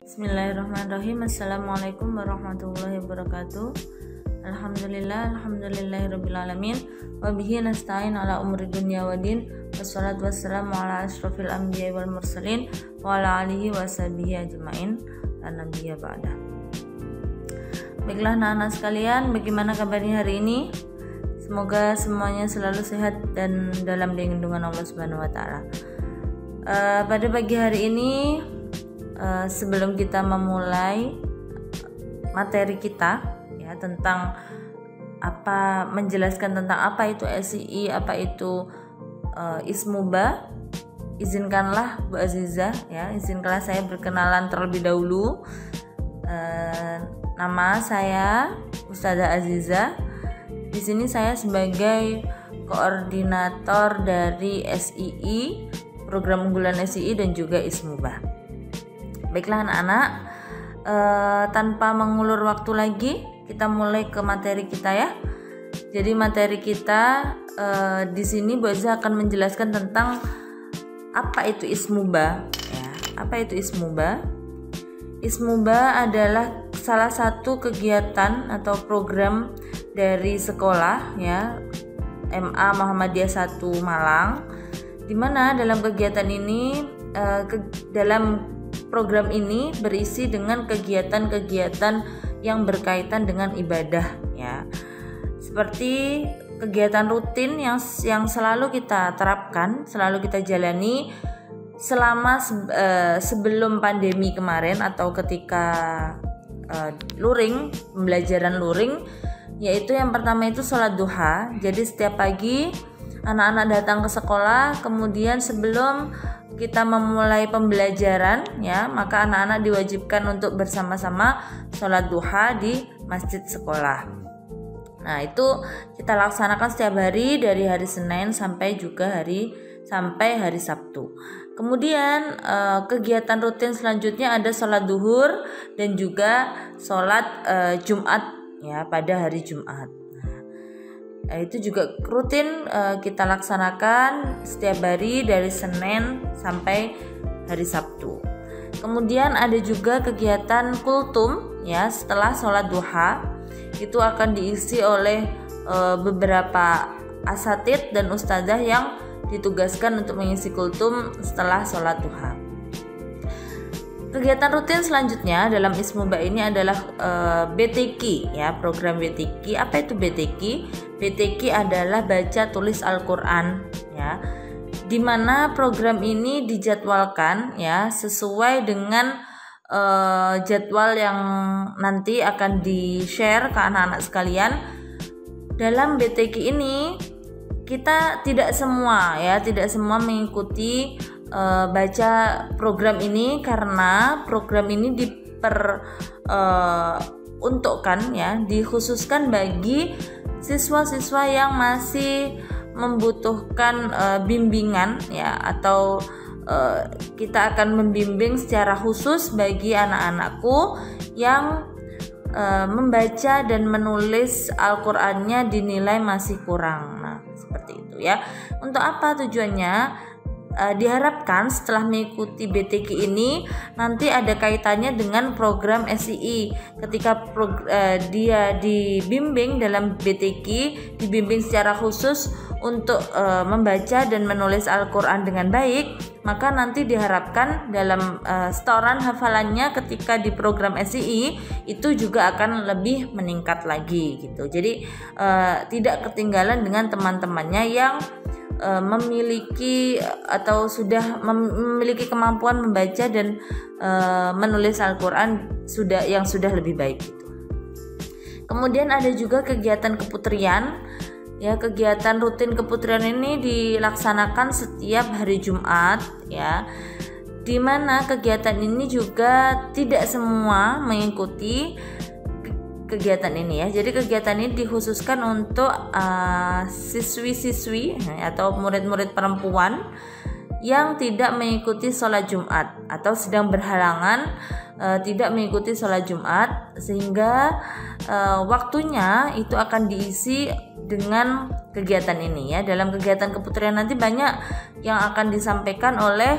Bismillahirrahmanirrahim. Assalamualaikum warahmatullahi wabarakatuh. Alhamdulillahirabbil alamin. Wa bihi nasta'in ala umuri dunya waddin. Wassalatu wassalamu ala asyrofil anbiya'i wal mursalin wa ala alihi wa sahbihi ajmain. La nabiyya ba'da. Baiklah anak-anak sekalian, bagaimana kabarnya hari ini? Semoga semuanya selalu sehat dan dalam lindungan Allah Subhanahu wa taala. Pada pagi hari ini, sebelum kita memulai materi kita ya tentang menjelaskan tentang apa itu SII, apa itu Ismuba, izinkanlah Bu Azizah izinkanlah saya berkenalan terlebih dahulu. Nama saya Ustazah Azizah. Di sini saya sebagai koordinator dari SII, program unggulan SII dan juga Ismuba. Baiklah anak-anak, tanpa mengulur waktu lagi, kita mulai ke materi kita ya. Jadi materi kita di sini Bu Azizah akan menjelaskan tentang apa itu Ismuba. Ya, apa itu Ismuba? Ismuba adalah salah satu kegiatan atau program dari sekolah ya MA Muhammadiyah 1 Malang, di mana dalam kegiatan ini dalam program ini berisi dengan kegiatan-kegiatan yang berkaitan dengan ibadah ya. Seperti kegiatan rutin yang selalu kita terapkan, selalu kita jalani selama sebelum pandemi kemarin atau ketika luring, pembelajaran luring, yaitu yang pertama itu sholat duha. Jadi setiap pagi anak-anak datang ke sekolah, kemudian sebelum kita memulai pembelajaran ya, maka anak-anak diwajibkan untuk bersama-sama sholat duha di masjid sekolah. Nah, itu kita laksanakan setiap hari dari hari Senin sampai hari Sabtu. Kemudian kegiatan rutin selanjutnya ada sholat duhur dan juga sholat Jumat ya pada hari Jumat. Nah, itu juga rutin kita laksanakan setiap hari dari Senin sampai hari Sabtu. Kemudian ada juga kegiatan kultum ya setelah sholat duha, itu akan diisi oleh beberapa asatid dan ustadzah yang ditugaskan untuk mengisi kultum setelah sholat duha. Kegiatan rutin selanjutnya dalam Ismuba ini adalah BTQ ya, program BTQ. Apa itu BTQ? BTQ adalah baca tulis Al-Qur'an ya. Di mana program ini dijadwalkan ya sesuai dengan jadwal yang nanti akan di-share ke anak-anak sekalian. Dalam BTQ ini kita tidak semua mengikuti baca program ini, karena program ini diperuntukkan ya, dikhususkan bagi siswa-siswa yang masih membutuhkan bimbingan ya, atau kita akan membimbing secara khusus bagi anak-anakku yang membaca dan menulis Al-Qur'annya dinilai masih kurang. Nah, seperti itu ya. Untuk apa tujuannya? Diharapkan setelah mengikuti BTQ ini nanti ada kaitannya dengan program SII. Ketika dia dibimbing dalam BTQ, dibimbing secara khusus untuk membaca dan menulis Al-Qur'an dengan baik, maka nanti diharapkan dalam setoran hafalannya ketika di program SII itu juga akan lebih meningkat lagi gitu. Jadi tidak ketinggalan dengan teman-temannya yang memiliki atau sudah memiliki kemampuan membaca dan menulis Al-Qur'an yang sudah lebih baik gitu. Kemudian ada juga kegiatan keputrian. Ya, kegiatan rutin keputrian ini dilaksanakan setiap hari Jumat ya. Di mana kegiatan ini juga tidak semua mengikuti kegiatan ini ya. Jadi kegiatan ini dikhususkan untuk siswi-siswi atau murid-murid perempuan yang tidak mengikuti sholat Jumat atau sedang berhalangan tidak mengikuti sholat Jumat, sehingga waktunya itu akan diisi dengan kegiatan ini ya. Dalam kegiatan keputrian nanti banyak yang akan disampaikan oleh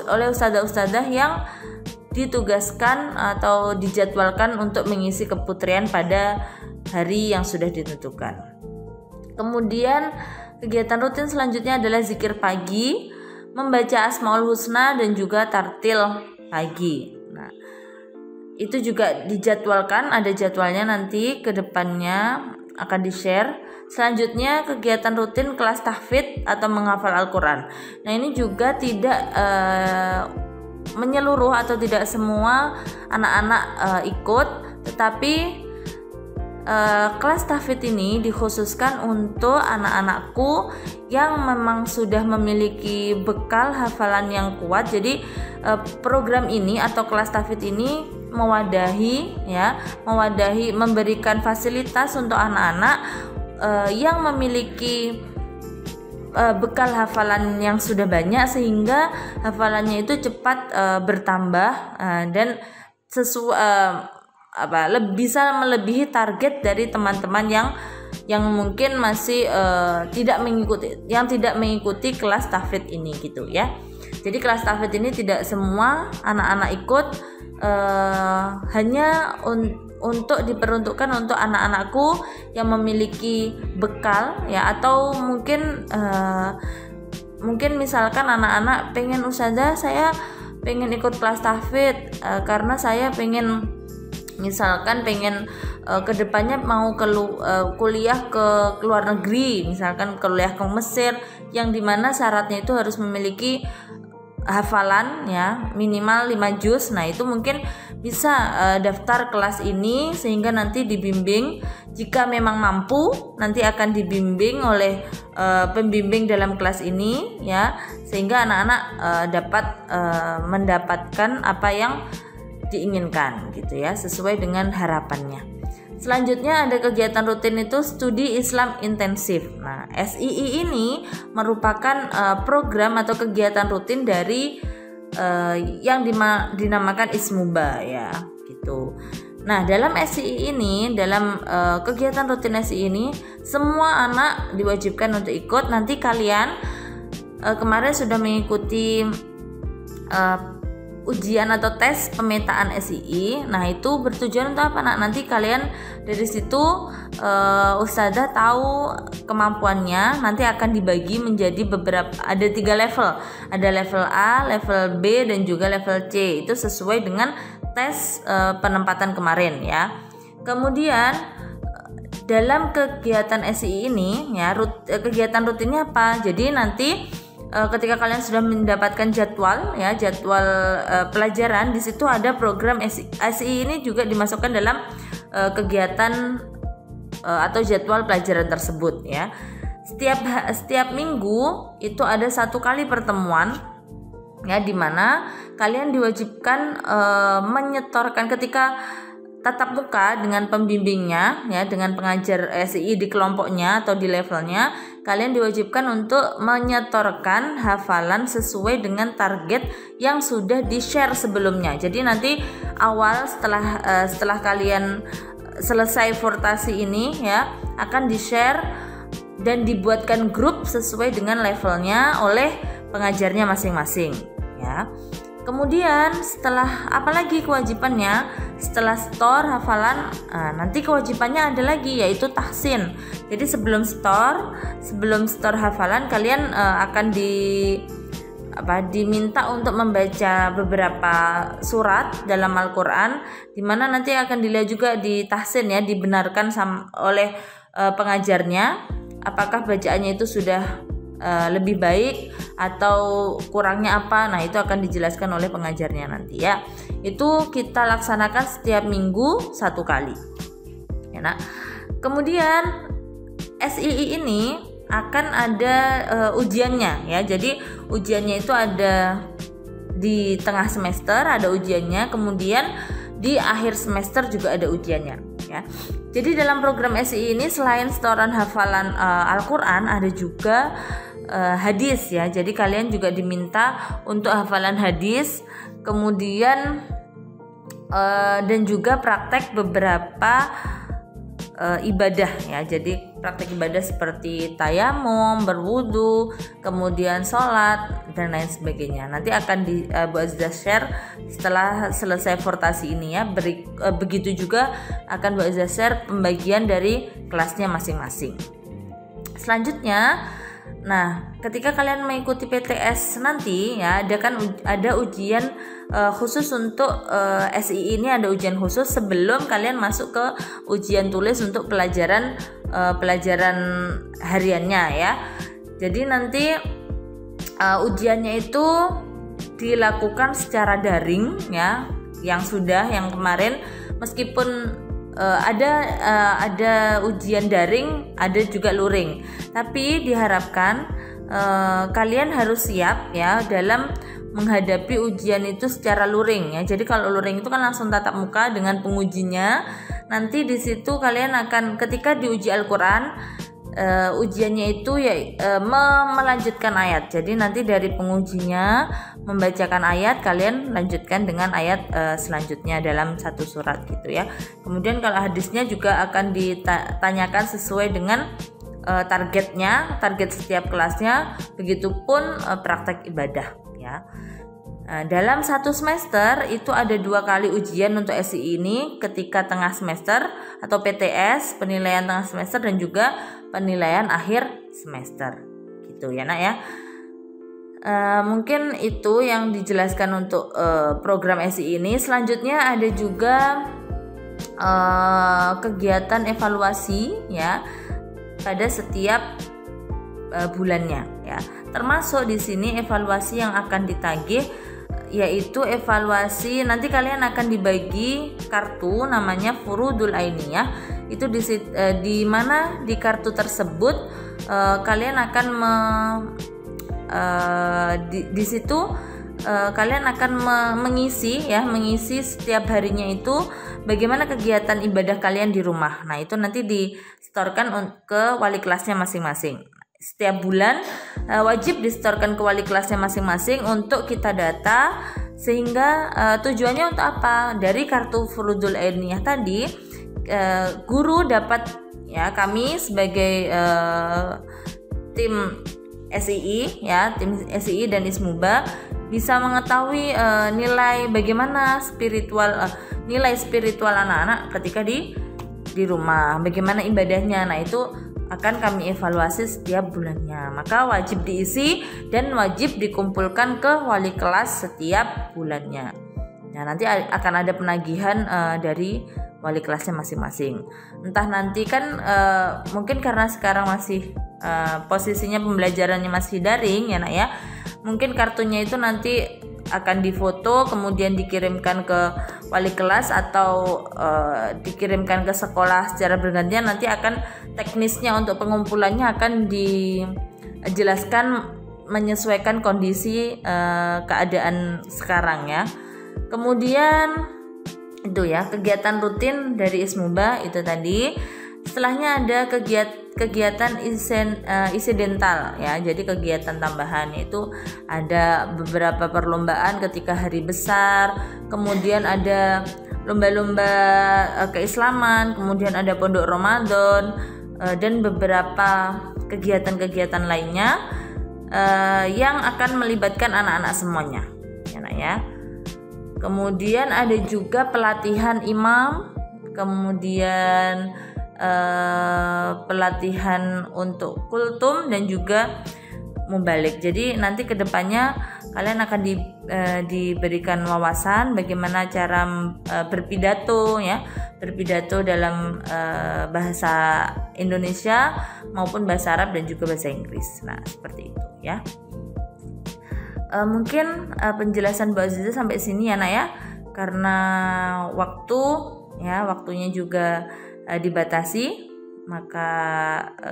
oleh ustadzah-ustadzah yang ditugaskan atau dijadwalkan untuk mengisi keputrian pada hari yang sudah ditentukan. Kemudian kegiatan rutin selanjutnya adalah zikir pagi, membaca Asmaul Husna dan juga tartil pagi. Nah, itu juga dijadwalkan, ada jadwalnya nanti ke depannya akan di-share. Selanjutnya kegiatan rutin kelas tahfidz atau menghafal Al-Quran. Nah, ini juga tidak menyeluruh atau tidak semua anak-anak ikut, tetapi kelas tahfidz ini dikhususkan untuk anak-anakku yang memang sudah memiliki bekal hafalan yang kuat. Jadi program ini atau kelas tahfidz ini mewadahi memberikan fasilitas untuk anak-anak yang memiliki bekal hafalan yang sudah banyak, sehingga hafalannya itu cepat bertambah dan bisa melebihi target dari teman-teman yang mungkin masih tidak mengikuti kelas tahfidz ini gitu ya. Jadi kelas tahfidz ini tidak semua anak-anak ikut, hanya untuk diperuntukkan untuk anak-anakku yang memiliki bekal ya, atau mungkin misalkan anak-anak pengen, ustazah saya pengen ikut kelas tahfidz karena saya pengen kedepannya mau kuliah ke luar negeri, misalkan kuliah ke Mesir, yang dimana syaratnya itu harus memiliki hafalan ya minimal 5 juz. Nah, itu mungkin bisa daftar kelas ini, sehingga nanti dibimbing, jika memang mampu nanti akan dibimbing oleh pembimbing dalam kelas ini ya, sehingga anak-anak dapat mendapatkan apa yang diinginkan gitu ya, sesuai dengan harapannya. Selanjutnya ada kegiatan rutin itu studi Islam intensif. Nah, SII ini merupakan program atau kegiatan rutin dari yang dinamakan Ismuba ya gitu. Nah, dalam SII ini, dalam kegiatan rutin SII ini, semua anak diwajibkan untuk ikut. Nanti kalian kemarin sudah mengikuti ujian atau tes pemetaan SII. Nah, itu bertujuan untuk apa? Nah, nanti kalian dari situ ustazah tahu kemampuannya, nanti akan dibagi menjadi ada 3 level. Ada level A, level B, dan juga level C. Itu sesuai dengan tes penempatan kemarin ya. Kemudian dalam kegiatan SII ini ya, kegiatan rutinnya apa? Jadi nanti ketika kalian sudah mendapatkan jadwal pelajaran, di situ ada program SII ini juga dimasukkan dalam kegiatan atau jadwal pelajaran tersebut ya. Setiap minggu itu ada 1 kali pertemuan ya, di mana kalian diwajibkan menyetorkan ketika tatap muka dengan pembimbingnya ya, dengan pengajar SII di kelompoknya atau di levelnya, kalian diwajibkan untuk menyetorkan hafalan sesuai dengan target yang sudah di-share sebelumnya. Jadi nanti awal setelah kalian selesai votasi ini ya, akan di-share dan dibuatkan grup sesuai dengan levelnya oleh pengajarnya masing-masing ya. Kemudian setelah apalagi kewajibannya, setelah store hafalan, nanti kewajibannya ada lagi, yaitu tahsin. Jadi sebelum store hafalan, kalian akan diminta untuk membaca beberapa surat dalam Al-Quran, di mana nanti akan dilihat juga di tahsin ya, dibenarkan oleh pengajarnya apakah bacaannya itu sudah lebih baik atau kurangnya apa. Nah, itu akan dijelaskan oleh pengajarnya nanti ya. Itu kita laksanakan setiap minggu 1 kali ya. Nah, kemudian SII ini akan ada ujiannya ya. Jadi ujiannya itu ada di tengah semester ada ujiannya, kemudian di akhir semester juga ada ujiannya ya. Jadi dalam program SII ini selain setoran hafalan Al-Quran, ada juga hadis ya. Jadi kalian juga diminta untuk hafalan hadis, kemudian dan juga praktek beberapa ibadah ya. Jadi praktek ibadah seperti tayamum, berwudu, kemudian sholat dan lain sebagainya. Nanti akan Bu Azizah share setelah selesai fortasi ini ya. Begitu juga akan Bu Azizah share pembagian dari kelasnya masing-masing. Selanjutnya, nah ketika kalian mengikuti PTS nanti ya, ada ujian khusus untuk SI ini, ada ujian khusus sebelum kalian masuk ke ujian tulis untuk pelajaran hariannya ya. Jadi nanti ujiannya itu dilakukan secara daring ya, yang kemarin meskipun ada ujian daring, ada juga luring. Tapi diharapkan kalian harus siap ya dalam menghadapi ujian itu secara luring ya. Jadi kalau luring itu kan langsung tatap muka dengan pengujinya. Nanti di situ kalian akan, ketika diuji Al-Qur'an, ujiannya itu melanjutkan ayat. Jadi nanti dari pengujinya membacakan ayat, kalian lanjutkan dengan ayat selanjutnya dalam satu surat gitu ya. Kemudian kalau hadisnya juga akan ditanyakan sesuai dengan target setiap kelasnya. Begitupun praktek ibadah ya. Dalam satu semester itu ada 2 kali ujian untuk SI ini, ketika tengah semester atau PTS, penilaian tengah semester, dan juga penilaian akhir semester gitu ya nak ya. Mungkin itu yang dijelaskan untuk program SI ini. Selanjutnya ada juga kegiatan evaluasi ya pada setiap bulannya ya. Termasuk di sini evaluasi yang akan ditagih, yaitu evaluasi, nanti kalian akan dibagi kartu namanya Furudul Ainiyah. Itu di mana di kartu tersebut kalian akan di situ kalian akan mengisi setiap harinya itu bagaimana kegiatan ibadah kalian di rumah. Nah, itu nanti disetorkan ke wali kelasnya masing-masing. Setiap bulan wajib disetorkan ke wali kelasnya masing-masing untuk kita data, sehingga tujuannya untuk apa? Dari kartu Furudul Ainiyah tadi, guru dapat ya, kami sebagai tim SII ya, tim SII dan Ismuba bisa mengetahui bagaimana nilai spiritual anak-anak ketika di rumah, bagaimana ibadahnya. Nah, itu akan kami evaluasi setiap bulannya. Maka wajib diisi dan wajib dikumpulkan ke wali kelas setiap bulannya. Nah, nanti akan ada penagihan dari wali kelasnya masing-masing. Entah nanti kan mungkin karena sekarang masih posisinya pembelajarannya masih daring ya nak ya. Mungkin kartunya itu nanti akan difoto kemudian dikirimkan ke wali kelas atau dikirimkan ke sekolah secara bergantian. Nanti akan teknisnya untuk pengumpulannya akan dijelaskan menyesuaikan kondisi keadaan sekarang ya. Kemudian itu ya kegiatan rutin dari Ismuba itu tadi. Setelahnya ada kegiatan insidental ya, jadi kegiatan tambahan, yaitu ada beberapa perlombaan ketika hari besar, kemudian ada lomba-lomba keislaman, kemudian ada pondok Ramadan, dan beberapa kegiatan-kegiatan lainnya yang akan melibatkan anak-anak semuanya ya. Kemudian ada juga pelatihan imam, kemudian pelatihan untuk kultum dan juga mubalik. Jadi nanti kedepannya kalian akan diberikan wawasan bagaimana cara berpidato dalam bahasa Indonesia maupun bahasa Arab dan juga bahasa Inggris. Nah, seperti itu ya. Mungkin penjelasan Bu Azizah sampai sini ya nak ya, karena waktunya juga dibatasi, maka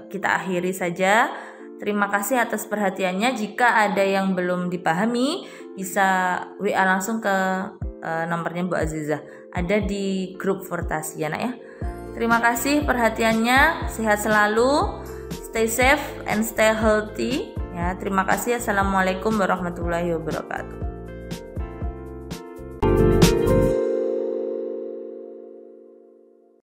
kita akhiri saja. Terima kasih atas perhatiannya. Jika ada yang belum dipahami, bisa WA langsung ke nomornya Bu Azizah, ada di grup Fortasi ya nak ya. Terima kasih perhatiannya, sehat selalu, stay safe and stay healthy ya. Terima kasih. Assalamualaikum warahmatullahi wabarakatuh.